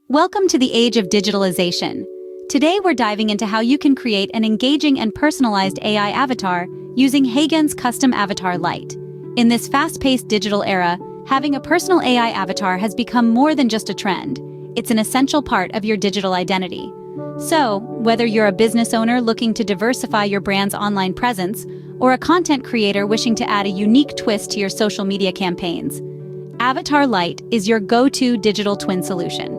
Welcome to the age of digitalization. Today we're diving into how you can create an engaging and personalized AI avatar using HeyGen's Custom Avatar Lite. In this fast-paced digital era, having a personal AI avatar has become more than just a trend. It's an essential part of your digital identity. So, whether you're a business owner looking to diversify your brand's online presence, or a content creator wishing to add a unique twist to your social media campaigns, Avatar Lite is your go-to digital twin solution.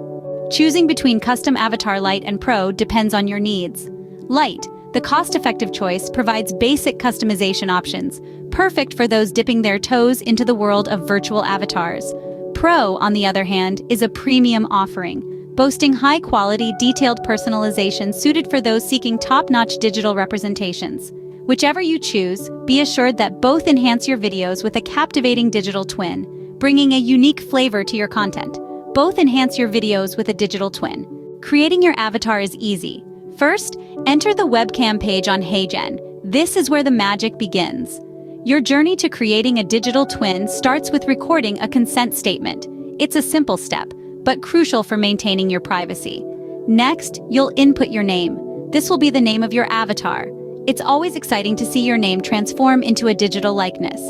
Choosing between Custom Avatar Lite and Pro depends on your needs. Lite, the cost-effective choice, provides basic customization options, perfect for those dipping their toes into the world of virtual avatars. Pro, on the other hand, is a premium offering, boasting high-quality, detailed personalization suited for those seeking top-notch digital representations. Whichever you choose, be assured that both enhance your videos with a captivating digital twin, bringing a unique flavor to your content. Both enhance your videos with a digital twin. Creating your avatar is easy. First, enter the webcam page on HeyGen. This is where the magic begins. Your journey to creating a digital twin starts with recording a consent statement. It's a simple step, but crucial for maintaining your privacy. Next, you'll input your name. This will be the name of your avatar. It's always exciting to see your name transform into a digital likeness.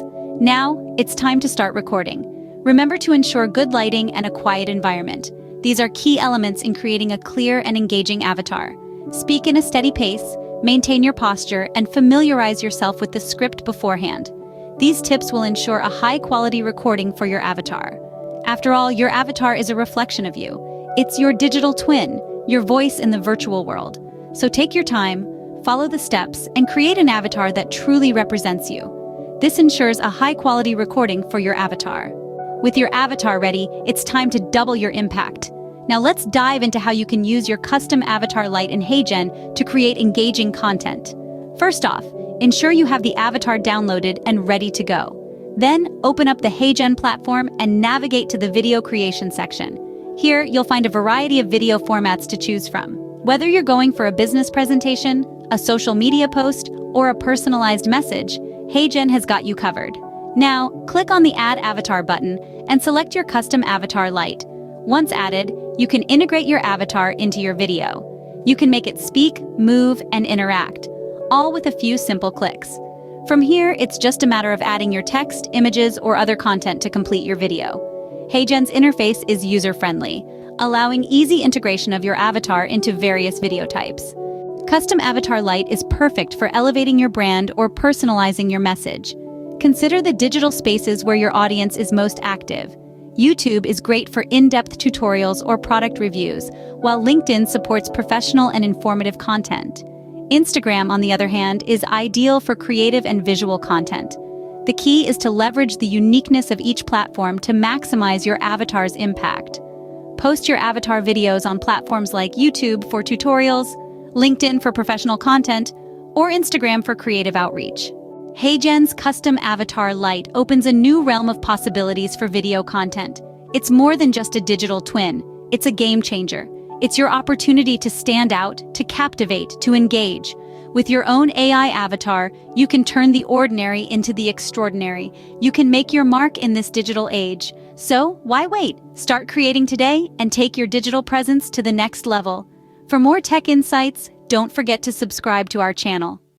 Now, it's time to start recording. Remember to ensure good lighting and a quiet environment. These are key elements in creating a clear and engaging avatar. Speak in a steady pace, maintain your posture, and familiarize yourself with the script beforehand. These tips will ensure a high-quality recording for your avatar. After all, your avatar is a reflection of you. It's your digital twin, your voice in the virtual world. So take your time, follow the steps, and create an avatar that truly represents you. This ensures a high-quality recording for your avatar. With your avatar ready, it's time to double your impact. Now let's dive into how you can use your Custom Avatar Lite in HeyGen to create engaging content. First off, ensure you have the avatar downloaded and ready to go. Then, open up the HeyGen platform and navigate to the video creation section. Here, you'll find a variety of video formats to choose from. Whether you're going for a business presentation, a social media post, or a personalized message, HeyGen has got you covered. Now, click on the Add Avatar button and select your Custom Avatar Lite. Once added, you can integrate your avatar into your video. You can make it speak, move, and interact, all with a few simple clicks. From here, it's just a matter of adding your text, images, or other content to complete your video. HeyGen's interface is user-friendly, allowing easy integration of your avatar into various video types. Custom Avatar Lite is perfect for elevating your brand or personalizing your message. Consider the digital spaces where your audience is most active. YouTube is great for in-depth tutorials or product reviews, while LinkedIn supports professional and informative content. Instagram, on the other hand, is ideal for creative and visual content. The key is to leverage the uniqueness of each platform to maximize your avatar's impact. Post your avatar videos on platforms like YouTube for tutorials, LinkedIn for professional content, or Instagram for creative outreach. HeyGen's Custom Avatar Lite opens a new realm of possibilities for video content. It's more than just a digital twin. It's a game changer. It's your opportunity to stand out, to captivate, to engage. With your own AI avatar, you can turn the ordinary into the extraordinary. You can make your mark in this digital age. So, why wait? Start creating today and take your digital presence to the next level. For more tech insights, don't forget to subscribe to our channel.